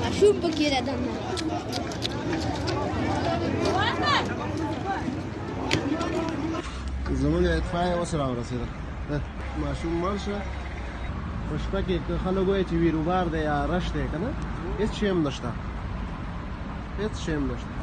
ماشوم پکې ده دننه. زمونږ اطفائیه اوس راورسېده. ماشوم مړ شه په شپه کې که خلک وایي چې ویروبار دی یا رش دی که نه هېڅ شی هم نشته، هېڅ شی هم نشته.